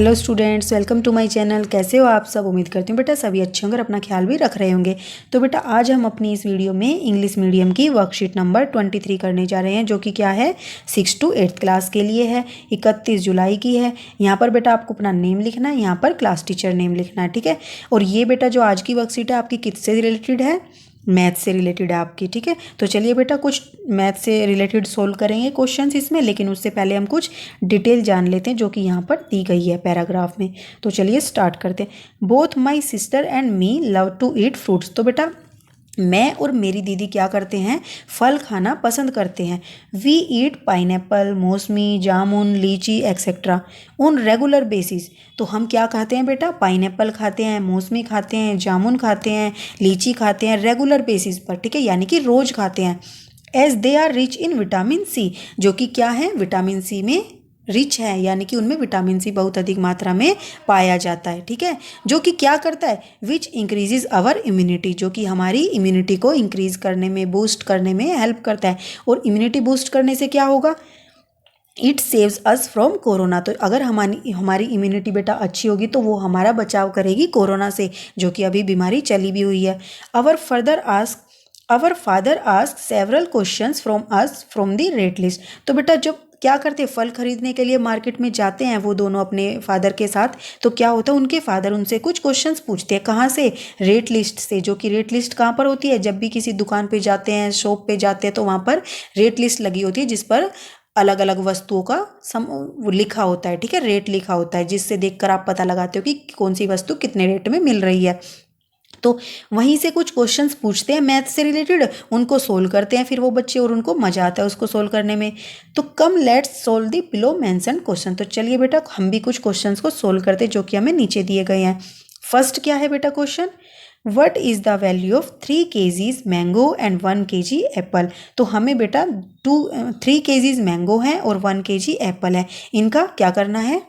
Hello students, welcome to my channel. कैसे हो आप सब? उम्मीद करती हूँ बेटा सभी अच्छे होंगे और अपना ख्याल भी रख रहे होंगे। तो बेटा आज हम अपनी इस वीडियो में इंग्लिश मीडियम की वर्कशीट नंबर 23 करने जा रहे हैं, जो कि क्या है 6 to 8 क्लास के लिए है। 31 जुलाई की है। यहाँ पर बेटा आपको अपना नेम लिखना है, यहाँ पर क्लास टीचर नेम लिखना है, ठीक है। और ये बेटा जो आज की वर्कशीट है आपकी किससे रिलेटेड है? मैथ से रिलेटेड है आपकी, ठीक है। तो चलिए बेटा कुछ मैथ से रिलेटेड सोल्व करेंगे क्वेश्चंस इसमें, लेकिन उससे पहले हम कुछ डिटेल जान लेते हैं जो कि यहाँ पर दी गई है पैराग्राफ में। तो चलिए स्टार्ट करते हैं। Both my sister and me love to eat fruits. तो बेटा मैं और मेरी दीदी क्या करते हैं? फल खाना पसंद करते हैं। वी ईट पाइनएप्पल, मौसमी, जामुन, लीची एक्सेट्रा ऑन रेगुलर बेसिस। तो हम क्या खाते हैं बेटा? पाइनएप्पल खाते हैं, मौसमी खाते हैं, जामुन खाते हैं, लीची खाते हैं रेगुलर बेसिस पर, ठीक है, यानी कि रोज खाते हैं। As they are rich in vitamin c, जो कि क्या है? विटामिन सी में रिच है, यानी कि उनमें विटामिन सी बहुत अधिक मात्रा में पाया जाता है, ठीक है। जो कि क्या करता है? विच इंक्रीजेज अवर इम्यूनिटी, जो कि हमारी इम्यूनिटी को इंक्रीज करने में, बूस्ट करने में हेल्प करता है। और इम्यूनिटी बूस्ट करने से क्या होगा? It saves us from corona. तो अगर हमारी इम्यूनिटी बेटा अच्छी होगी तो वो हमारा बचाव करेगी कोरोना से, जो कि अभी बीमारी चली भी हुई है। Our father ask several questions from us from the rate list. तो बेटा जब क्या करते हैं, फल खरीदने के लिए मार्केट में जाते हैं वो दोनों अपने फादर के साथ, तो क्या होता है उनके फादर उनसे कुछ क्वेश्चंस पूछते हैं। कहाँ से? रेट लिस्ट से। जो कि रेट लिस्ट कहाँ पर होती है? जब भी किसी दुकान पे जाते हैं, शॉप पे जाते हैं, तो वहाँ पर रेट लिस्ट लगी होती है जिस पर अलग अलग वस्तुओं का वो लिखा होता है, ठीक है, रेट लिखा होता है, जिससे देखकर आप पता लगाते हो कि कौन सी वस्तु कितने रेट में मिल रही है। तो वहीं से कुछ क्वेश्चंस पूछते हैं मैथ से रिलेटेड, उनको सोल्व करते हैं फिर वो बच्चे, और उनको मजा आता है उसको सोल्व करने में। तो come let's solve the below mentioned question. तो चलिए बेटा हम भी कुछ क्वेश्चंस को सोल्व करते हैं जो कि हमें नीचे दिए गए हैं। फर्स्ट क्या है बेटा question? What is the value of 3 kgs mango and 1 kg Apple. तो हमें बेटा 3 kgs मैंगो है और 1 kg एप्पल है, इनका क्या करना है?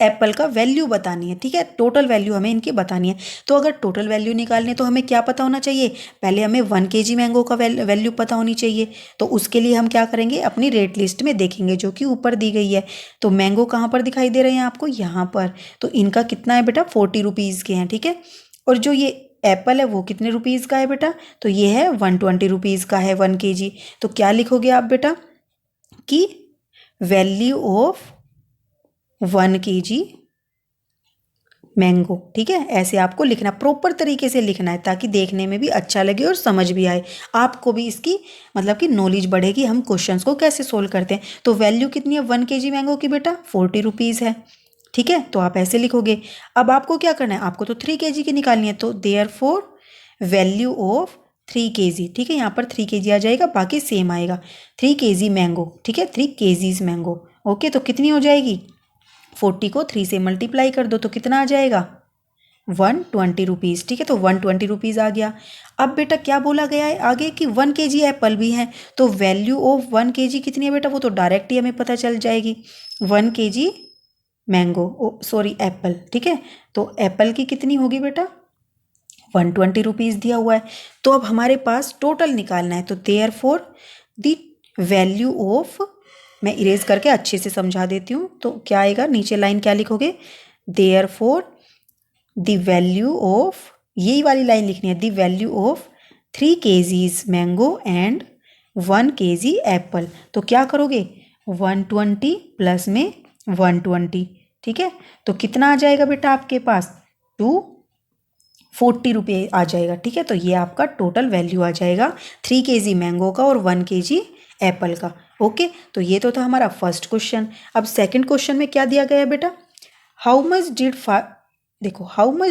एप्पल का वैल्यू बतानी है, ठीक है, टोटल वैल्यू हमें इनकी बतानी है। तो अगर टोटल वैल्यू निकालनी है तो हमें क्या पता होना चाहिए? पहले हमें 1 kg मैंगो का वैल्यू पता होनी चाहिए। तो उसके लिए हम क्या करेंगे? अपनी रेट लिस्ट में देखेंगे जो कि ऊपर दी गई है। तो मैंगो कहाँ पर दिखाई दे रहे हैं आपको? यहाँ पर। तो इनका कितना है बेटा? 40 रुपीज़ के हैं, ठीक है। और जो ये एप्पल है वो कितने रुपीज़ का है बेटा? तो ये है 120 रुपीज़ का है 1 kg। तो क्या लिखोगे आप बेटा कि वैल्यू ऑफ 1 kg मैंगो, ठीक है। ऐसे आपको लिखना, प्रॉपर तरीके से लिखना है ताकि देखने में भी अच्छा लगे और समझ भी आए, आपको भी इसकी मतलब कि नॉलेज बढ़ेगी हम क्वेश्चंस को कैसे सोल्व करते हैं। तो वैल्यू कितनी है 1 kg मैंगो की बेटा? 40 रुपीज़ है, ठीक है। तो आप ऐसे लिखोगे। अब आपको क्या करना है? आपको तो 3 kg की निकालनी है, तो देयरफॉर वैल्यू ऑफ 3 kg, ठीक है, यहाँ पर 3 kg आ जाएगा, बाकी सेम आएगा। 3 kg मैंगो, ठीक है, 3 kgs मैंगो। ओके, तो कितनी हो जाएगी? 40 को 3 से मल्टीप्लाई कर दो तो कितना आ जाएगा? 120 रुपीज़, ठीक है। तो 120 रुपीज़ आ गया। अब बेटा क्या बोला गया है आगे कि 1 kg एप्पल भी है, तो वैल्यू ऑफ 1 kg कितनी है बेटा? वो तो डायरेक्ट ही हमें पता चल जाएगी। 1 kg मैंगो, सॉरी एप्पल, ठीक है। तो एप्पल की कितनी होगी बेटा? 120 रुपीज़ दिया हुआ है। तो अब हमारे पास टोटल निकालना है, तो देयरफॉर द वैल्यू ऑफ, मैं इरेज करके अच्छे से समझा देती हूँ। तो क्या आएगा नीचे लाइन, क्या लिखोगे? देयरफॉर द वैल्यू ऑफ, यही वाली लाइन लिखनी है, the value of 3 kgs mango and 1 kg Apple. तो क्या करोगे? 120 प्लस में 120, ठीक है। तो कितना आ जाएगा बेटा आपके पास? 240 रुपये आ जाएगा, ठीक है। तो ये आपका टोटल वैल्यू आ जाएगा 3 kg मैंगो का और 1 kg एप्पल का। ओके, तो ये तो था हमारा फर्स्ट क्वेश्चन। अब सेकंड क्वेश्चन में क्या दिया गया है बेटा? How much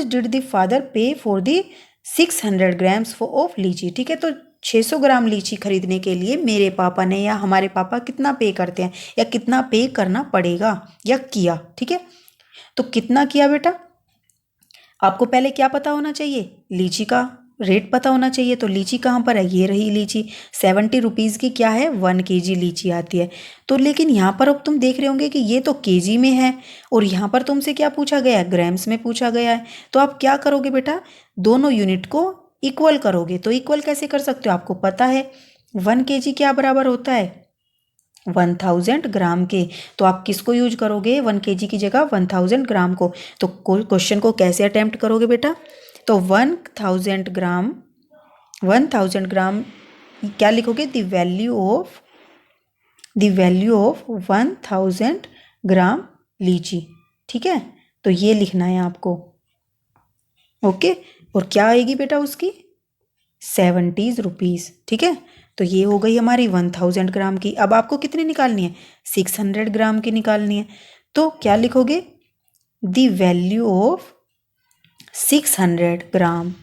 did the father पे फॉर द 600 ग्राम्स ऑफ लीची, ठीक है। तो 600 ग्राम लीची खरीदने के लिए मेरे पापा ने या हमारे पापा कितना पे करते हैं, या कितना पे करना पड़ेगा या किया, ठीक है। तो कितना किया बेटा? आपको पहले क्या पता होना चाहिए? लीची का रेट पता होना चाहिए। तो लीची कहाँ पर है? ये रही लीची, 70 रुपीज़ की क्या है? 1 kg लीची आती है। तो लेकिन यहाँ पर अब तुम देख रहे होंगे कि ये तो केजी में है और यहाँ पर तुमसे क्या पूछा गया है? ग्राम्स में पूछा गया है। तो आप क्या करोगे बेटा? दोनों यूनिट को इक्वल करोगे। तो इक्वल कैसे कर सकते हो? आपको पता है 1 kg क्या बराबर होता है? 1000 ग्राम के, तो आप किसको यूज करोगे 1 kg की जगह 1000 ग्राम को। तो क्वेश्चन को कैसे अटेम्प्ट करोगे बेटा, तो 1000 ग्राम क्या लिखोगे, द वैल्यू ऑफ 1000 ग्राम लीची, ठीक है। तो ये लिखना है आपको, ओके। और क्या आएगी बेटा उसकी 70 रुपीज़, ठीक है। तो ये हो गई हमारी 1000 ग्राम की। अब आपको कितनी निकालनी है, 600 ग्राम की निकालनी है। तो क्या लिखोगे, द वैल्यू ऑफ 600 ग्राम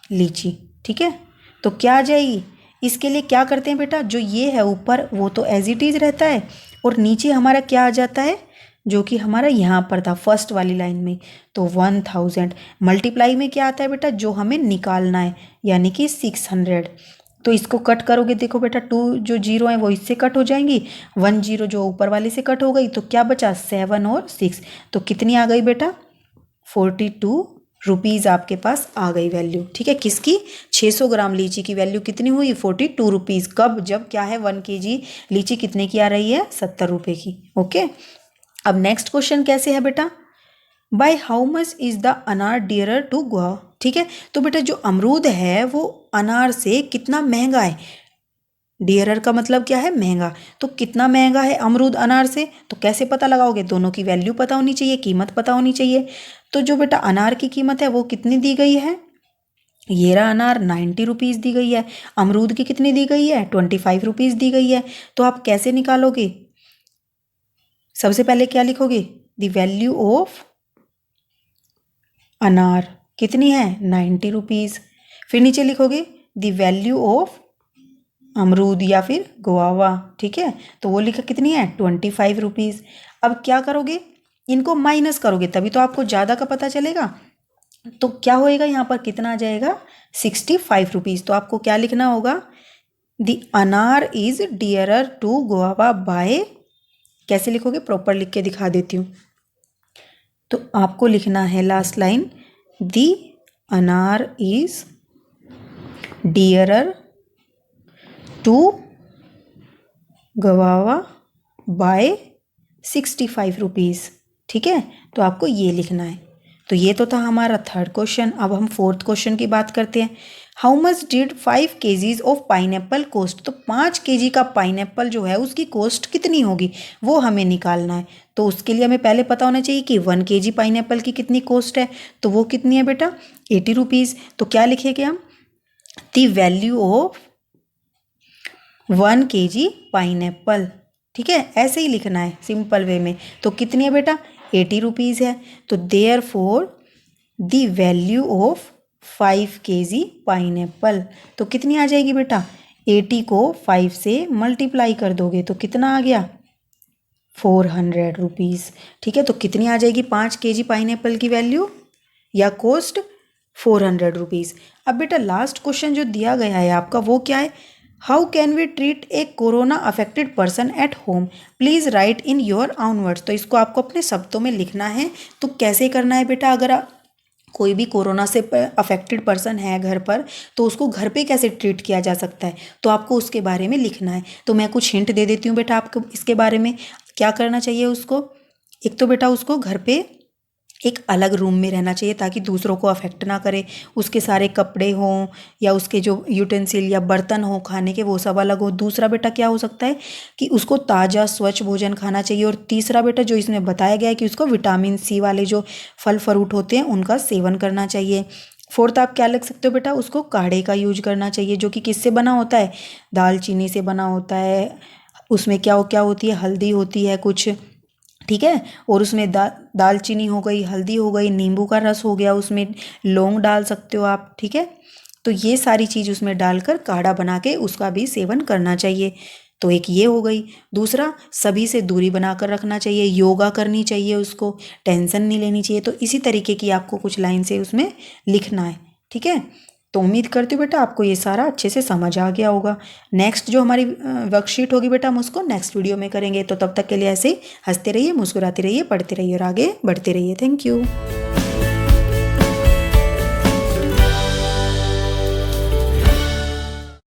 लीची, ठीक है। तो क्या आ जाएगी, इसके लिए क्या करते हैं बेटा, जो ये है ऊपर वो तो एज इट इज रहता है, और नीचे हमारा क्या आ जाता है, जो कि हमारा यहाँ पर था फर्स्ट वाली लाइन में। तो 1000 मल्टीप्लाई में क्या आता है बेटा, जो हमें निकालना है, यानी कि 600। तो इसको कट करोगे, देखो बेटा 2 जो जीरो है वो इससे कट हो जाएंगी, 1 0 जो ऊपर वाले से कट हो गई, तो क्या बचा 7 और 6। तो कितनी आ गई बेटा 42 रुपीज़ आपके पास आ गई वैल्यू, ठीक है। किसकी, 600 ग्राम लीची की वैल्यू कितनी हुई 42 रुपीज़। कब, जब क्या है 1 kg लीची कितने की आ रही है 70 रुपये की, ओके। अब नेक्स्ट क्वेश्चन कैसे है बेटा, by how much is the अनार डियरर टू गोवा, ठीक है। तो बेटा जो अमरूद है वो अनार से कितना महंगा है, डियरर का मतलब क्या है, महंगा। तो कितना महंगा है अमरूद अनार से, तो कैसे पता लगाओगे, दोनों की वैल्यू पता होनी चाहिए, कीमत पता होनी चाहिए। तो जो बेटा अनार की कीमत है वो कितनी दी गई है, ये रहा अनार 90 रुपीज़ दी गई है, अमरूद की कितनी दी गई है 25 रुपीज़ दी गई है। तो आप कैसे निकालोगे, सबसे पहले क्या लिखोगे, द वैल्यू ऑफ अनार कितनी है 90 रुपीज़, फिर नीचे लिखोगे द वैल्यू ऑफ अमरूद या फिर गुआवा, ठीक है। तो वो लिखा कितनी है 25 रुपीज़। अब क्या करोगे, इनको माइनस करोगे तभी तो आपको ज़्यादा का पता चलेगा। तो क्या होएगा यहाँ पर, कितना आ जाएगा 65 रुपीज़। तो आपको क्या लिखना होगा, the anar is dearer to guava by, कैसे लिखोगे, प्रॉपर लिख के दिखा देती हूँ। तो आपको लिखना है last line, the anar is dearer to guava by 65 rupees, ठीक है। तो आपको ये लिखना है। तो ये तो था हमारा थर्ड क्वेश्चन। अब हम फोर्थ क्वेश्चन की बात करते हैं। How much did 5 kgs of pineapple cost, तो 5 kg का पाइनएप्पल जो है उसकी कॉस्ट कितनी होगी वो हमें निकालना है। तो उसके लिए हमें पहले पता होना चाहिए कि 1 kg पाइनएप्पल की कितनी कॉस्ट है, तो वो कितनी है बेटा 80 रुपीज़। तो क्या लिखेंगे हम, the value of 1 kg pineapple, ठीक है, ऐसे ही लिखना है सिंपल वे में। तो कितनी है बेटा 80 रुपीज़ है। तो therefore the value of 5 kg pineapple, तो कितनी आ जाएगी बेटा, 80 को 5 से मल्टीप्लाई कर दोगे तो कितना आ गया 400 रुपीज़, ठीक है। तो कितनी आ जाएगी 5 kg पाइनएप्पल की वैल्यू या कॉस्ट 400 रुपीज़। अब बेटा लास्ट क्वेश्चन जो दिया गया है आपका वो क्या है, how can we treat a corona affected person at home, please write in your own words. तो इसको आपको अपने शब्दों में लिखना है। तो कैसे करना है बेटा, अगर कोई भी कोरोना से अफेक्टेड पर्सन है घर पर, तो उसको घर पे कैसे ट्रीट किया जा सकता है, तो आपको उसके बारे में लिखना है। तो मैं कुछ हिंट दे देती हूँ बेटा आपको इसके बारे में। क्या करना चाहिए उसको, एक तो बेटा उसको घर पे एक अलग रूम में रहना चाहिए ताकि दूसरों को अफेक्ट ना करे, उसके सारे कपड़े हों या उसके जो यूटेंसिल या बर्तन हो खाने के वो सब अलग हो। दूसरा बेटा क्या हो सकता है कि उसको ताज़ा स्वच्छ भोजन खाना चाहिए। और तीसरा बेटा जो इसमें बताया गया है कि उसको विटामिन सी वाले जो फल फ्रूट होते हैं उनका सेवन करना चाहिए। फोर्थ आप क्या लिख सकते हो बेटा, उसको काढ़े का यूज करना चाहिए जो कि किससे बना होता है, दालचीनी से बना होता है। उसमें क्या होती है, हल्दी होती है कुछ, ठीक है। और उसमें दालचीनी हो गई, हल्दी हो गई, नींबू का रस हो गया, उसमें लौंग डाल सकते हो आप, ठीक है। तो ये सारी चीज़ उसमें डालकर काढ़ा बना के उसका भी सेवन करना चाहिए। तो एक ये हो गई। दूसरा, सभी से दूरी बनाकर रखना चाहिए, योगा करनी चाहिए, उसको टेंशन नहीं लेनी चाहिए। तो इसी तरीके की आपको कुछ लाइन से उसमें लिखना है, ठीक है। तो उम्मीद करती हूँ बेटा आपको ये सारा अच्छे से समझ आ गया होगा। नेक्स्ट जो हमारी वर्कशीट होगी बेटा हम उसको नेक्स्ट वीडियो में करेंगे। तो तब तक के लिए ऐसे ही हंसते रहिए, मुस्कुराते रहिए, पढ़ते रहिए और आगे बढ़ते रहिए। Thank you.